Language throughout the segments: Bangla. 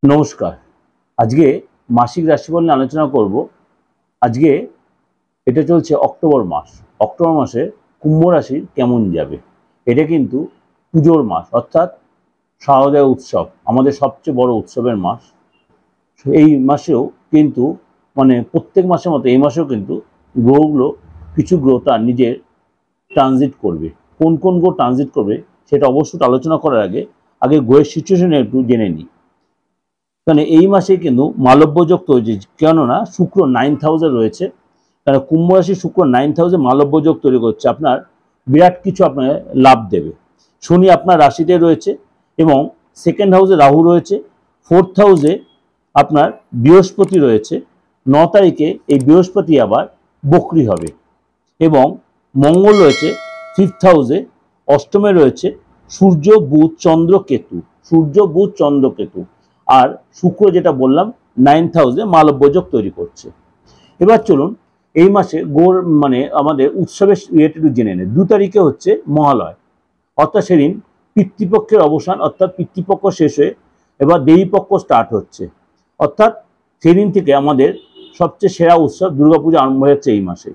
নমস্কার। আজকে মাসিক রাশিফল নিয়ে আলোচনা করব। আজকে এটা চলছে অক্টোবর মাস। অক্টোবর মাসে কুম্ভ রাশির কেমন যাবে। এটা কিন্তু পুজোর মাস, অর্থাৎ শারদীয় উৎসব, আমাদের সবচেয়ে বড় উৎসবের মাস। এই মাসেও কিন্তু প্রত্যেক মাসের মতো এই মাসেও কিন্তু গ্রহগুলো কিছু গ্রহ তার নিজের ট্রানজিট করবে। কোন কোন গ্রহ ট্রানজিট করবে সেটা অবশ্যই আলোচনা করার আগে গ্রহের সিচুয়েশন একটু জেনে নিই। কারণ এই মাসে কিন্তু মালব্য যোগ তৈরি, কেননা শুক্র 9th হাউসে রয়েছে। কারণ কুম্ভ রাশি শুক্র 9th হাউসে মালব্য যোগ তৈরি করছে, আপনার বিরাট কিছু আপনার লাভ দেবে। শনি আপনার রাশিতে রয়েছে এবং 2nd হাউসে রাহু রয়েছে। 4th হাউসে আপনার বৃহস্পতি রয়েছে। 9 তারিখে এই বৃহস্পতি আবার বক্রি হবে এবং মঙ্গল রয়েছে 5th হাউসে। অষ্টমে রয়েছে সূর্য, বুধ, চন্দ্র, কেতু। সূর্য, বুধ, চন্দ্র, কেতু। আর শুক্র যেটা বললাম 9th হাউসে মালব্য যোগ তৈরি করছে। এবার চলুন এই মাসে আমাদের উৎসবের রিলেটেড জেনে নেই। 2 তারিখে হচ্ছে মহালয়, অর্থাৎ সেদিন পিতৃপক্ষের অবসান, অর্থাৎ পিতৃপক্ষ শেষ হয়ে এবার দেবীপক্ষ স্টার্ট হচ্ছে। অর্থাৎ সেদিন থেকে আমাদের সবচেয়ে সেরা উৎসব দুর্গাপূজা আরম্ভ হচ্ছে এই মাসে।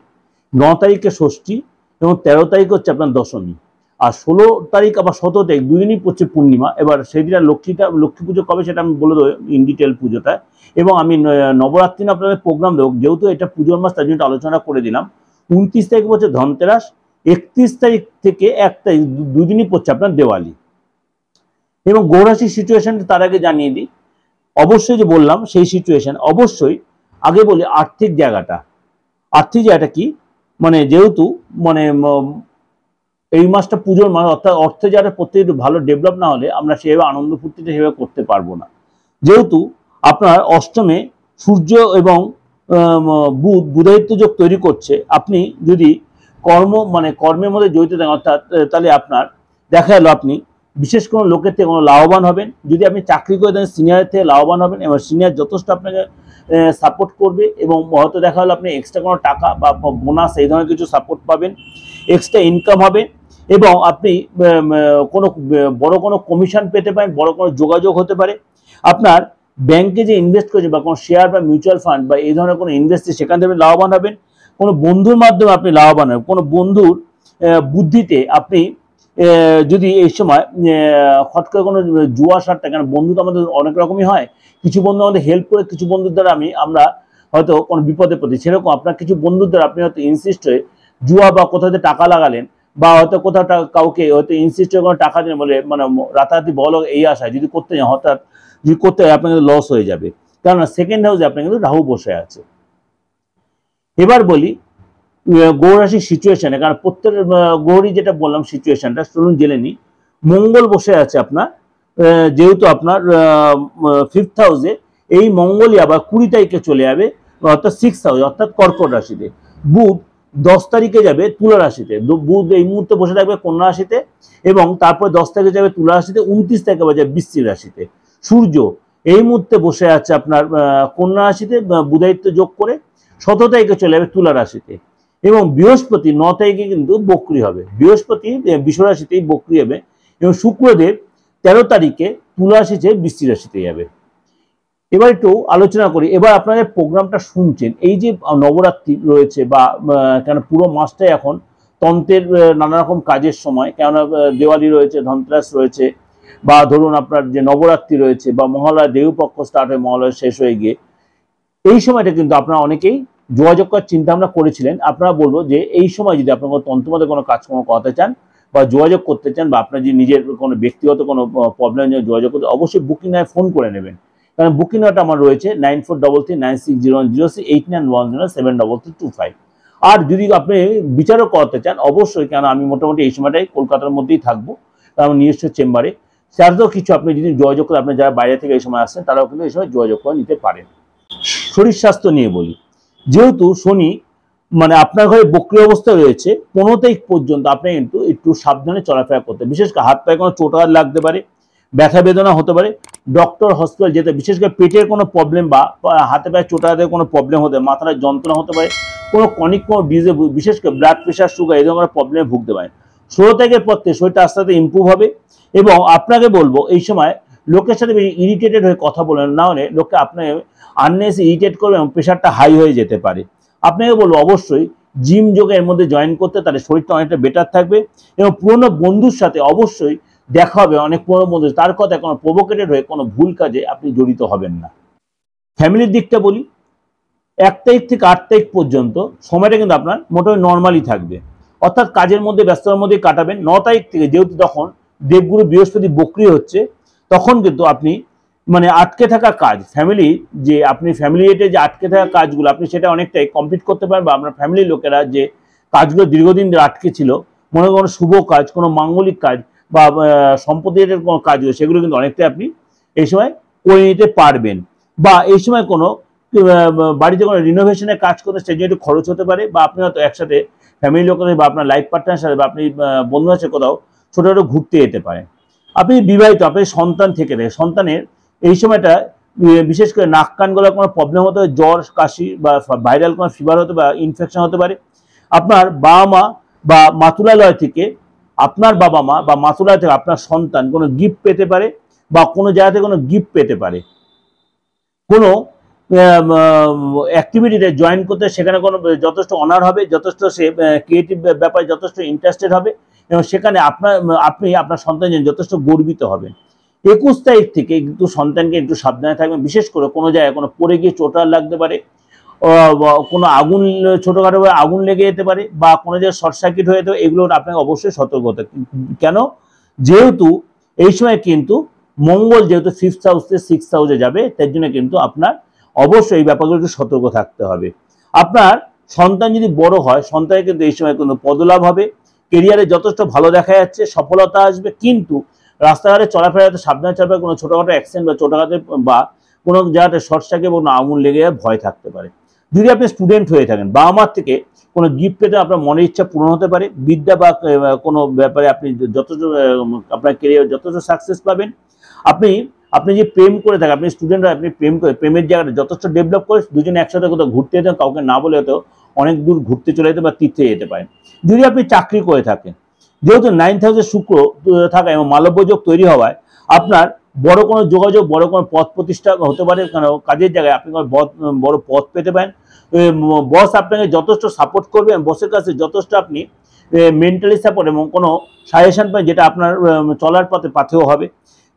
9 তারিখে ষষ্ঠী এবং 13 তারিখ হচ্ছে আপনার দশমী। আর 16 তারিখ আবার 17 তারিখ দুদিনই পড়ছে পূর্ণিমা। এবার সেদিন লক্ষ্মী পুজো কবে সেটা আমি বলে দেবো ইন ডিটেল পুজোটা। এবং আমি নবরাত্রি আপনাদের প্রোগ্রাম দেবো, যেহেতু এটা পুজোর মাস তার জন্য আলোচনা করে দিলাম। 29 তারিখ হচ্ছে ধনতেরাস, 31 তারিখ থেকে 1 তারিখ দুদিনই পড়ছে আপনার দেওয়ালি। এবং গ্রহরাশির সিচুয়েশনটা তার আগে জানিয়ে দিই। অবশ্যই যে বললাম সেই সিচুয়েশন, অবশ্যই আগে বলি আর্থিক জায়গাটা। আর্থিক জায়গাটা কি, যেহেতু এই মাসটা পুজোর মাস, অর্থাৎ অর্থে যারা প্রত্যেক ভালো ডেভেলপ না হলে আমরা সেভাবে আনন্দ ফুর্তিতে সেভাবে করতে পারবো না। যেহেতু আপনার অষ্টমে সূর্য এবং বুধাদিত্য যোগ তৈরি করছে, আপনি যদি কর্মের মধ্যে জড়িত থাকেন, অর্থাৎ তাহলে আপনার দেখা গেল আপনি বিশেষ কোনো লোকের থেকে কোনো লাভবান হবেন। যদি আপনি চাকরি করে থাকেন সিনিয়রের থেকে লাভবান হবেন এবং সিনিয়র যথেষ্ট আপনাকে সাপোর্ট করবে এবং হয়তো দেখা হলো আপনি এক্সট্রা কোনো টাকা বা বোনাস এই ধরনের কিছু সাপোর্ট পাবেন, এক্সট্রা ইনকাম হবে এবং আপনি বড় কোনো কমিশন পেতে পারেন, বড় কোনো যোগাযোগ হতে পারে। আপনার ব্যাংকে যে ইনভেস্ট করেছে বা কোনো শেয়ার বা মিউচুয়াল ফান্ড বা এই ধরনের কোনো ইনভেস্ট, সেখান থেকে লাভবান হবেন। কোনো বন্ধুর মাধ্যমে আপনি লাভবান হবেন, কোনো বন্ধুর বুদ্ধিতে আপনি যদি এই সময় হট করে কোনো জুয়া সারটা, কারণ বন্ধু তো আমাদের অনেক রকমই হয়, কিছু বন্ধু আমাদের হেল্প করে, কিছু বন্ধুর দ্বারা আমরা হয়তো কোনো বিপদে পড়ি। সেরকম আপনার কিছু বন্ধুর দ্বারা আপনি হয়তো ইনসিস্ট হয়ে জুয়া বা কোথাও টাকা লাগালেন বা হয়তো কোথাও কাউকে হয়তো ইনসিস্ট করে কোনো টাকা দিলেন, বলে রাতারাতি বলো এই আশায় যদি করতে যান, হঠাৎ যদি করতে হয় আপনার কিন্তু লস হয়ে যাবে, কেননা 2nd হাউসে আপনার কিন্তু রাহু বসে আছে। এবার বলি গ্রহরাশির সিচুয়েশনে, কারণ প্রত্যেক গ্রহরই যেটা বললাম সিচুয়েশনটা চলুন জেনে নিই। মঙ্গল বসে আছে আপনার, যেহেতু আপনার 5th হাউসে, এই মঙ্গলই আবার 20 তারিখে চলে যাবে অর্থাৎ 6th হাউসে, অর্থাৎ কর্কট রাশিতে। বুধ 10 তারিখে যাবে তুলা রাশিতে। বুধ এই মুহূর্তে বসে থাকবে কন্যা রাশিতে এবং তারপর 10 তারিখে যাবে তুলা রাশিতে, 29 তারিখে যাবে বৃশ্চিক রাশিতে। সূর্য এই মুহূর্তে বসে আছে আপনার কন্যা রাশিতে বুধাদিত্য যোগ করে, 17 তারিখে চলে যাবে তুলা রাশিতে এবং বৃহস্পতি 9 তারিখে কিন্তু বক্রি হবে। বৃহস্পতি বৃষ রাশিতেই বক্রি হবে এবং শুক্রদেব 13 তারিখে তুলা রাশি থেকে বৃশ্চিক রাশিতে যাবে। এবার একটু আলোচনা করি। এবার আপনাদের প্রোগ্রামটা শুনছেন, এই যে নবরাত্রি রয়েছে বা কেন পুরো মাসটাই এখন তন্ত্রের নানা রকম কাজের সময়, কেননা দেওয়ালি রয়েছে, ধনতেরাস রয়েছে, বা ধরুন আপনার যে নবরাত্রি রয়েছে বা মহালয়া দেবীপক্ষ স্টার্ট হয়ে মহালয়া শেষ হয়ে গিয়ে এই সময়টা কিন্তু আপনারা অনেকেই যোগাযোগ করার চিন্তা ভাবনা করেছিলেন। আপনারা বলবো যে এই সময় যদি আপনার তন্ত্রমতে কোনো কাজকর্ম করাতে চান বা যোগাযোগ করতে চান বা আপনার যদি নিজের কোনো ব্যক্তিগত কোনো প্রবলেম নিয়ে যোগাযোগ করতে, অবশ্যই বুকিং নয় ফোন করে নেবেন। কারণ বুকিং নয়টা আমার রয়েছে 9433960106 8910073325। আর যদি আপনি বিচারও করাতে চান অবশ্যই, কেন আমি মোটামুটি এই সময়টাই কলকাতার মধ্যেই থাকবো, কারণ নিজস্ব চেম্বারে সেটাতেও কিছু আপনি যদি যোগাযোগ করে, আপনি যারা বাইরে থেকে এই সময় আসছেন তারাও কিন্তু এই সময় যোগাযোগ করে নিতে পারেন। শরীর স্বাস্থ্য নিয়ে বলি, যেহেতু শনি আপনার ঘরে বক্রি অবস্থায় রয়েছে 15 তারিখ পর্যন্ত আপনি কিন্তু একটু সাবধানে চলাফেরা করতে, বিশেষ করে হাত পায়ে কোনো চোট লাগতে পারে, ব্যথা বেদনা হতে পারে, ডক্টর হসপিটাল যেতে, বিশেষ করে পেটের কোনো প্রবলেম বা হাতে পায়ে চোটাতে কোনো প্রবলেম হতে, মাথার যন্ত্রণা হতে পারে, কোনো ক্রনিক কোনো ডিজিজ, বিশেষ করে ব্লাড প্রেশার, সুগার এই ধরনের প্রবলেমে ভুগতে পারে। 16 তারিখের পর থেকে শরীরটা আস্তে আস্তে ইম্প্রুভ হবে এবং আপনাকে বলবো এই সময় লোকের সাথে বেশি ইরিটেটেড হয়ে কথা বলবেন, না হলে লোককে আপনাকে আননেস ইরিটেট করবে এবং প্রেশারটা হাই হয়ে যেতে পারে। আপনাকে বলবো অবশ্যই জিম যোগে এর মধ্যে জয়েন করতে, তাহলে শরীরটা অনেকটা বেটার থাকবে। এবং পুরনো বন্ধুর সাথে অবশ্যই দেখা হবে, অনেক পুরনো বন্ধু, তার কথা কোনো প্রভোকেটেড হয়ে কোনো ভুল কাজে আপনি জড়িত হবেন না। ফ্যামিলির দিকটা বলি, 1 তারিখ থেকে 8 তারিখ পর্যন্ত সময়টা কিন্তু আপনার মোটামুটি নর্মালি থাকবে, অর্থাৎ কাজের মধ্যে ব্যস্ততার মধ্যে কাটাবেন। 9 তারিখ থেকে যেহেতু তখন দেবগুরু বৃহস্পতি বক্রি হচ্ছে, তখন কিন্তু আপনি মানে আটকে থাকা কাজ, ফ্যামিলি যে আপনি ফ্যামিলিতে যে আটকে থাকা কাজগুলো আপনি সেটা অনেকটাই কমপ্লিট করতে পারেন, বা আপনার ফ্যামিলির লোকেরা যে কাজগুলো দীর্ঘদিন ধরে আটকে ছিল, মনে কোনো শুভ কাজ, কোনো মাঙ্গলিক কাজ বা সম্পত্তির কোনো কাজ, সেগুলো কিন্তু অনেকটাই আপনি এই সময় করে নিতে পারবেন। বা এই সময় কোনো বাড়িতে কোনো রিনোভেশনের কাজ করতে, সেই জন্য একটু খরচ হতে পারে, বা আপনি হয়তো একসাথে ফ্যামিলির লোকেদের বা আপনার লাইফ পার্টনারের সাথে বা আপনি বন্ধুর সাথে কোথাও ছোটো ঘুরতে যেতে পারেন। আপনি বিবাহিত, আপনার সন্তান থেকে দেয়, সন্তানের এই সময়টা বিশেষ করে নাক কান গলার কোনো প্রবলেম হতে পারে, জ্বর কাশি বা ভাইরাল কোনো ফিভার হতে বা ইনফেকশন হতে পারে। আপনার বাবা মা বা মাতুলালয় থেকে, আপনার বাবা মা বা মাতুলালয় থেকে আপনার সন্তান কোনো গিফট পেতে পারে, বা কোনো জায়গা থেকে কোনো গিফট পেতে পারে। কোনো অ্যাক্টিভিটিতে জয়েন করতে সেখানে কোনো যথেষ্ট অনার হবে, যথেষ্ট সে ক্রিয়েটিভ ব্যাপারে যথেষ্ট ইন্টারেস্টেড হবে, এবং সেখানে আপনি আপনার সন্তান যথেষ্ট গর্বিত হবেন। 21 তারিখ থেকে কিন্তু সন্তানকে একটু সাবধানে থাকবেন, বিশেষ করে কোনো জায়গায় কোনো পড়ে গিয়ে চোটার লাগতে পারে, কোনো আগুন ছোটোখাটো আগুন লেগে যেতে পারে, বা কোনো জায়গায় শর্ট সার্কিট হয়ে যেতে পারে। এগুলো আপনাকে অবশ্যই সতর্ক হতে, কেন যেহেতু এই সময় কিন্তু মঙ্গল যেহেতু 5th হাউস থেকে 6th হাউসে যাবে, তার জন্য কিন্তু আপনার অবশ্যই এই ব্যাপারগুলো একটু সতর্ক থাকতে হবে। আপনার সন্তান যদি বড় হয়, সন্তানের কিন্তু এই সময় কিন্তু পদলাভ হবে, কেরিয়ারে যথেষ্ট ভালো দেখা যাচ্ছে, সফলতা আসবে, কিন্তু রাস্তাঘাটে চলাফেরাতে সাবধানে চলাফেরা, কোনো ছোটোখাটো অ্যাক্সিডেন্ট বা ছোটোখাটো বা কোনো জায়গাতে শর্ট সার্কিট বা কোনো আগুন লেগে যাওয়ার ভয় থাকতে পারে। যদি আপনি স্টুডেন্ট হয়ে থাকেন, বাবা মার থেকে কোনো গিফট পেতে আপনার মনের ইচ্ছা পূরণ হতে পারে, বিদ্যা বা কোনো ব্যাপারে আপনি যথেষ্ট আপনার কেরিয়ার যথেষ্ট সাকসেস পাবেন। আপনি যে প্রেম করে থাকেন, আপনি স্টুডেন্ট হয়, আপনি প্রেম করে প্রেমের জায়গাটা যথেষ্ট ডেভেলপ করে দুজনে একসাথে কোথাও ঘুরতে যেতেন, কাউকে না বলে হয়তো অনেক দূর ঘুরতে চলে যেতে বা তীর্থে যেতে পারেন। যদি আপনি চাকরি করে থাকেন, যেহেতু 9th হাউসে শুক্র থাকা এবং মালব্য যোগ তৈরি হওয়ায় আপনার বড় কোনো যোগাযোগ, বড় কোনো পদ প্রতিষ্ঠা হতে পারে, কারণ কাজের জায়গায় আপনি বড় পদ পেতে পারেন। বস আপনাকে যথেষ্ট সাপোর্ট করবে, বসের কাছে যথেষ্ট আপনি মেন্টালি সাপোর্ট এবং কোনো সাজেশন পাবেন, যেটা আপনার চলার পথে পাথেয় হবে।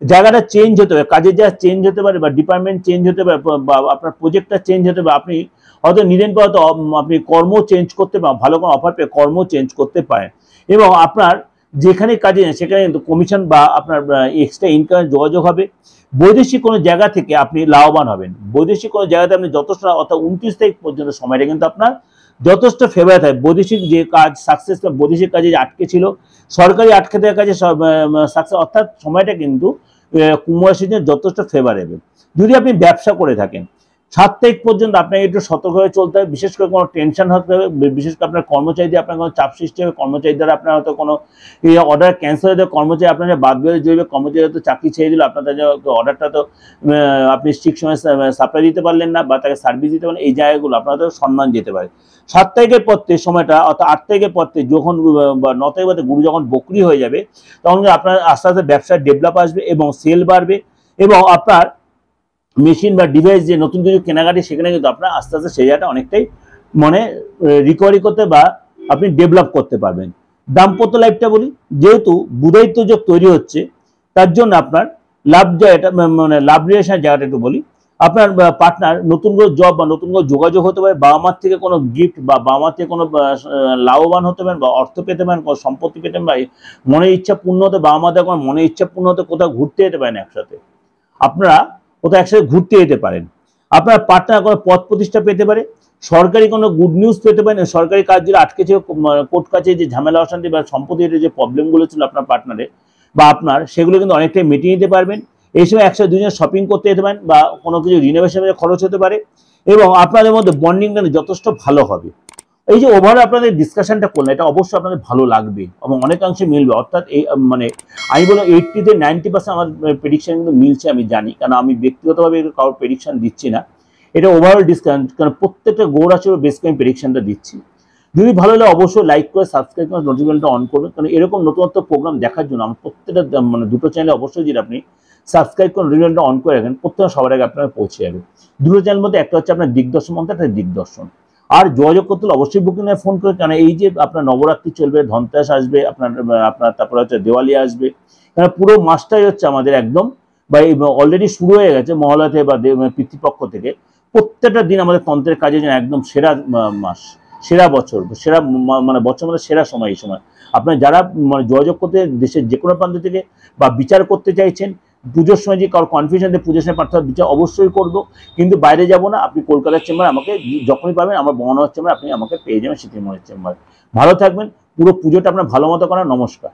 জায়গাটা চেঞ্জ হতে পারে, কাজের জায়গা চেঞ্জ হতে পারে, বা ডিপার্টমেন্ট চেঞ্জ হতে পারে, বা আপনার প্রজেক্টটা চেঞ্জ হতে পারে। আপনি হয়তো নিদেন পর হয়তো আপনি কর্ম চেঞ্জ করতে পারেন, ভালো কোনো অফার পেয়ে কর্ম চেঞ্জ করতে পারেন, এবং আপনার যেখানে কাজে সেখানে কিন্তু কমিশন বা আপনার এক্সট্রা ইনকাম যোগাযোগ হবে। বৈদেশিক কোনো জায়গা থেকে আপনি লাভবান হবেন, বৈদেশিক কোনো জায়গাতে আপনি যথেষ্ট, অর্থাৎ 29 তারিখ পর্যন্ত সময়টা কিন্তু আপনার যথেষ্ট ফেভার থাকে। বৈদেশিক যে কাজ সাকসেস, বৈদেশিক কাজে যে আটকে ছিল, সরকারি আটকে থাকা কাজে সাকসেস, অর্থাৎ সময়টা কিন্তু কুম্ভ রাশির জন্য যথেষ্ট ফেভারেবল। যদি আপনি ব্যবসা করে থাকেন, 7 তারিখ পর্যন্ত আপনাকে একটু সতর্কভাবে চলতে হবে, বিশেষ করে কোনো টেনশন হতে হবে, বিশেষ করে আপনার কর্মচারী আপনার কোনো চাপ সৃষ্টি হবে, কর্মচারী দ্বারা আপনার হয়তো কোনো অর্ডার ক্যান্সেল হয়ে যাবে, কর্মচারী আপনার বাদ বেড়ে যাবে, কর্মচারী হয়তো চাকরি ছেড়ে দিল, আপনার অর্ডারটা তো আপনি ঠিক সময় সাপ্লাই দিতে পারলেন না, বা তাকে সার্ভিস দিতে পারলেন, এই জায়গাগুলো আপনার হয়তো সম্মান যেতে পারে। 7 তারিখের পর থেকে সময়টা, অর্থাৎ 8 তারিখের পর থেকে যখন বা 9 তারিখের পর গুরু যখন বক্রি হয়ে যাবে, তখন আপনার আস্তে আস্তে ব্যবসায় ডেভেলপ আসবে এবং সেল বাড়বে, এবং আপনার মেশিন বা ডিভাইস যে নতুন কিছু কেনাকাটি, সেখানে কিন্তু আপনার আস্তে আস্তে সেই জায়গাটা অনেকটাই মানে রিকভারি করতে বা আপনি ডেভেলপ করতে পারবেন। দাম্পত্য লাইফটা বলি, যেহেতু বুধায়িত্ব যোগ তৈরি হচ্ছে, তার জন্য আপনার লাভ জায়গাটা মানে লাভ রিলেশনের জায়গাটা একটু বলি, আপনার পার্টনার নতুন করে জব বা নতুন করে যোগাযোগ হতে পারে, বাবা মার থেকে কোনো গিফট বা বাবা মার থেকে কোনো লাভবান হতে পারেন, বা অর্থ পেতে পারেন, কোনো সম্পত্তি পেতে পারেন, মনের ইচ্ছা পূর্ণ হতে, বাবা মাদের কোনো মনের ইচ্ছা পূর্ণ হতে, কোথাও ঘুরতে যেতে পারেন একসাথে, আপনারা কোথাও একসাথে ঘুরতে যেতে পারেন। আপনার পার্টনার কোনো পদ প্রতিষ্ঠা পেতে পারে, সরকারি কোনো গুড নিউজ পেতে পারেন, সরকারি কাজ যেটা আটকে ছিল, কোর্ট কাছে যে ঝামেলা অশান্তি বা সম্পত্তির যে প্রবলেমগুলো ছিল আপনার পার্টনারের বা আপনার, সেগুলো কিন্তু অনেকটাই মিটিয়ে নিতে পারবেন। এই সময় একসাথে দুজন শপিং করতে যেতে পারেন, বা কোনো কিছু রিনোভেশনের খরচ হতে পারে, এবং আপনাদের মধ্যে বন্ডিংটা যথেষ্ট ভালো হবে। এই যে ওভারঅল আপনাদের ডিসকাশনটা করলেন, এটা অবশ্যই আপনাদের ভালো লাগবে এবং অনেকাংশে মিলবে, অর্থাৎ এই মানে আমি বলবো 80 থেকে 90% আমার প্রেডিকশন কিন্তু মিলছে, আমি জানি, কারণ আমি ব্যক্তিগতভাবে কারোর প্রেডিকশন দিচ্ছি না, এটা ওভারঅল ডিসকাশন, কারণ প্রত্যেকটা গ্রহ রাশির বেস করে আমি প্রেডিকশনটা দিচ্ছি। যদি ভালো লাগে অবশ্যই লাইক করে সাবস্ক্রাইব করে নোটিফিকেশনটা অন করবেন, কারণ এরকম নতুনত্ব প্রোগ্রাম দেখার জন্য আমার প্রত্যেকটা মানে দুটো চ্যানেলে অবশ্যই যদি আপনি সাবস্ক্রাইব করে নোটিফিকেশনটা অন করে রাখেন, প্রত্যেকটা সবার আগে আপনার পৌঁছে যাবে। দুটো চ্যানেল মধ্যে একটা হচ্ছে আপনার দিগদর্শন মন্ত্র, একটা দিগদর্শন। আর যোগাযোগ করতে হলে অবশ্যই বুকিং এ ফোন করে, কারণ এই যে আপনার নবরাত্রি চলবে, ধনতেরাস আসবে, আপনার আপনার তারপরে হচ্ছে দেওয়ালি আসবে, কারণ পুরো মাসটাই হচ্ছে আমাদের একদম বা অলরেডি শুরু হয়ে গেছে মহালয়া থেকে বা পিতৃপক্ষ থেকে। প্রত্যেকটা দিন আমাদের তন্ত্রের কাজের জন্য একদম সেরা মাস, সেরা বছর, সেরা মানে বছর মধ্যে সেরা সময় এই সময়। আপনার যারা মানে যোগাযোগ করতে দেশের যে কোনো প্রান্ত থেকে বা বিচার করতে চাইছেন, পুজোর সময় যে কারো কনফিউশন দিয়ে পুজোর সময় প্রার্থনা বিচার অবশ্যই করবো, কিন্তু বাইরে যাব না। আপনি কলকাতার চেম্বার আমাকে যখনই পাবেন, আমার বর্ণনার চেম্বার আপনি আমাকে পেয়ে যাবেন, স্মৃতিমোহনের চেম্বার। ভালো থাকবেন, পুরো পুজোটা আপনার ভালো মতো করা। নমস্কার।